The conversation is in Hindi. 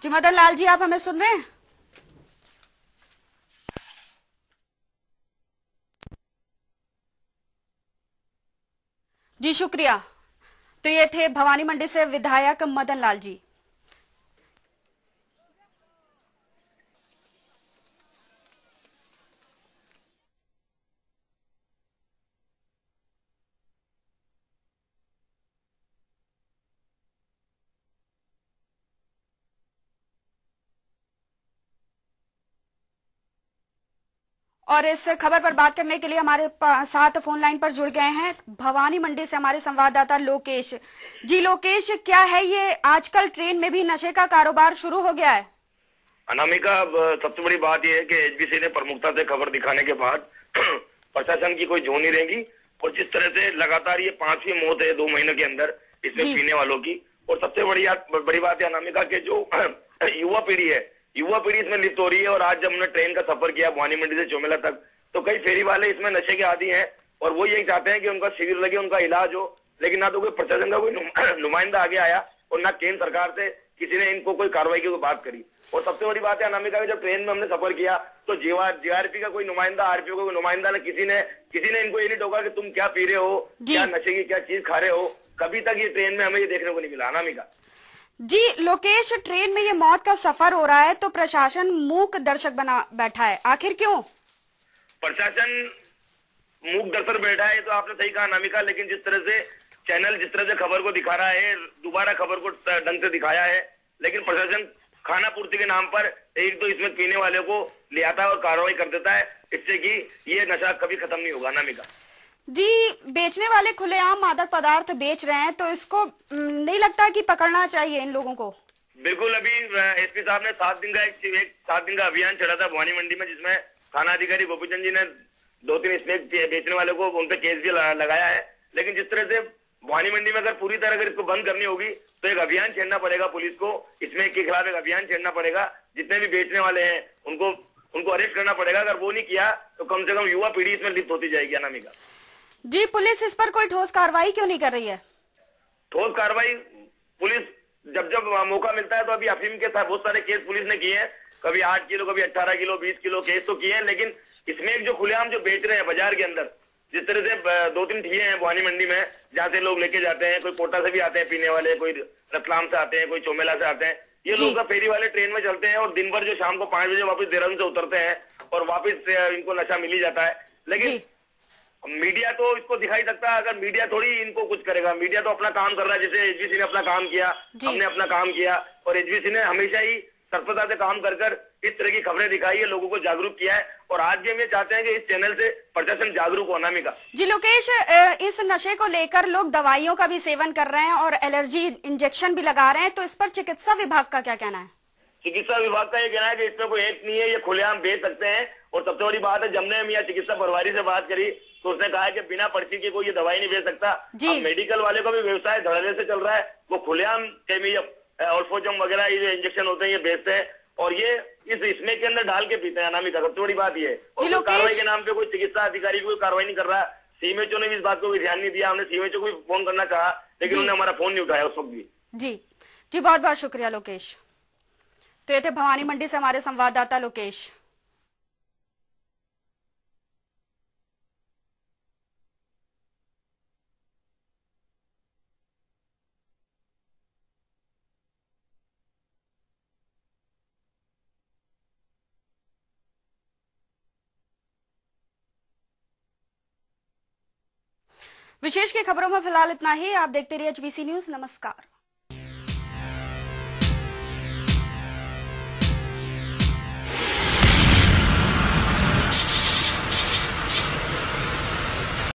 जी मदन लाल जी, आप हमें सुन रहे हैं? जी शुक्रिया। तो ये थे भवानी मंडी से विधायक मदन लाल जी। और इस खबर पर बात करने के लिए हमारे साथ फोन लाइन पर जुड़ गए हैं भवानी मंडी से हमारे संवाददाता लोकेश जी। लोकेश, क्या है ये आजकल ट्रेन में भी नशे का कारोबार शुरू हो गया है? अनामिका, अब सबसे बड़ी बात यह है कि एचबीसी ने प्रमुखता से खबर दिखाने के बाद प्रशासन की कोई जोर नहीं रहेगी। और जिस तरह से लगातार ये 5वीं मौत है 2 महीने के अंदर इसमें पीने वालों की। और सबसे बड़ी बात है अनामिका के जो युवा पीढ़ी इसमें लिप्त हो रही है। और आज जब हमने ट्रेन का सफर किया भवानी मंडी से चोमेला तक, तो कई फेरी वाले इसमें नशे के आदी हैं और वो यही चाहते हैं कि उनका शिविर लगे, उनका इलाज हो। लेकिन ना तो कोई प्रशासन का कोई नुमाइंदा आगे आया और ना केंद्र सरकार से किसी ने इनको कोई कार्रवाई की कोई बात करी। और सबसे बड़ी बात है अनामिका, जब ट्रेन में हमने सफर किया तो जीआरपी का कोई नुमाइंदा, आरपीओ का कोई नुमाइंदा, किसी ने इनको ये नहीं टोका कि तुम क्या पी रहे हो, क्या नशे की क्या चीज खा रहे हो। कभी तक ये ट्रेन में हमें ये देखने को नहीं मिला अनामिका। जी लोकेश, ट्रेन में ये मौत का सफर हो रहा है तो प्रशासन मूक दर्शक बना बैठा है, आखिर क्यों? प्रशासन मूक दर्शक बैठा है तो आपने सही कहा अनामिका। लेकिन जिस तरह से चैनल जिस तरह से खबर को दिखा रहा है, दोबारा खबर को ढंग से दिखाया है, लेकिन प्रशासन खाना पूर्ति के नाम पर एक तो इसमें पीने वाले को ले आता है और कार्रवाई कर देता है, इससे कि ये नशा कभी खत्म नहीं होगा अनामिका। जी, बेचने वाले खुलेआम मादक पदार्थ बेच रहे हैं तो इसको नहीं लगता कि पकड़ना चाहिए इन लोगों को? बिल्कुल। अभी एसपी साहब ने 7 दिन का अभियान चला था भवानी मंडी में, जिसमें थाना अधिकारी गोपीचंद जी ने 2-3 स्नैक बेचने वाले को उन पे केस भी लगाया है। लेकिन जिस तरह से भवानी मंडी में अगर पूरी तरह अगर इसको बंद करनी होगी तो एक अभियान छेड़ना पड़ेगा पुलिस को, इसमें के खिलाफ एक अभियान छेड़ना पड़ेगा। जितने भी बेचने वाले हैं उनको अरेस्ट करना पड़ेगा। अगर वो नहीं किया तो कम से कम युवा पीढ़ी इसमें लिप्त होती जाएगी अनामिका। जी, पुलिस इस पर कोई ठोस कार्रवाई क्यों नहीं कर रही है? ठोस कार्रवाई पुलिस जब मौका मिलता है तो अभी अफीम के साथ बहुत सारे केस पुलिस ने किए हैं, कभी 8 किलो, कभी 18 किलो, 20 किलो केस तो किए हैं। लेकिन इसमें जो खुलेआम जो बेच रहे हैं बाजार के अंदर, जिस तरह से 2-3 ठिए हैं भवानी मंडी में जहाँ से लोग लेके जाते हैं, कोई कोटा से भी आते हैं पीने वाले, कोई रतलाम से आते हैं, कोई चोमेला से आते हैं। ये लोग का फेरी वाले ट्रेन में चलते हैं और दिन भर जो शाम को 5 बजे वापस देहरादून से उतरते हैं और वापस इनको नशा मिल ही जाता है। लेकिन मीडिया तो इसको दिखाई सकता है, अगर मीडिया थोड़ी इनको कुछ करेगा। मीडिया तो अपना काम कर रहा है, जैसे एचबीसी ने अपना काम किया, हमने अपना काम किया और एचबीसी ने हमेशा ही तत्परता से काम कर इस तरह की खबरें दिखाई है, लोगों को जागरूक किया है। और आज भी हम ये चाहते हैं कि इस चैनल से प्रशासन जागरूक हो अनामिका। जी लोकेश, इस नशे को लेकर लोग दवाइयों का भी सेवन कर रहे हैं और एलर्जी इंजेक्शन भी लगा रहे हैं, तो इस पर चिकित्सा विभाग का क्या कहना है? चिकित्सा विभाग का ये कहना है कि इसमें कोई एक नहीं है, ये खुलेआम बेच सकते हैं। और सबसे बड़ी बात है, जब ने हम यहाँ चिकित्सा प्रभारी से बात करी तो उसने कहा है कि बिना पर्ची के कोई ये दवाई नहीं बेच सकता। मेडिकल वाले का भी व्यवसाय धड़ल्ले से चल रहा है, वो खुलेआम अल्फोजम वगैरह ये जो इंजेक्शन होते हैं ये बेचते हैं और ये इसमें के अंदर डाल के पीते हैं अनामिका। सबसे बड़ी बात ये है। और कार्रवाई के नाम पे कोई चिकित्सा अधिकारी कोई कार्रवाई नहीं कर रहा। सीएमएचओ ने भी इस बात को भी ध्यान नहीं दिया। हमने सीएमएचओ को भी फोन करना कहा लेकिन उन्होंने हमारा फोन नहीं उठाया उस वक्त भी। जी बहुत बहुत शुक्रिया लोकेश। तो ये थे भवानी मंडी से हमारे संवाददाता लोकेश। विशेष की खबरों में फिलहाल इतना ही। आप देखते रहिए एचबीसी न्यूज। नमस्कार।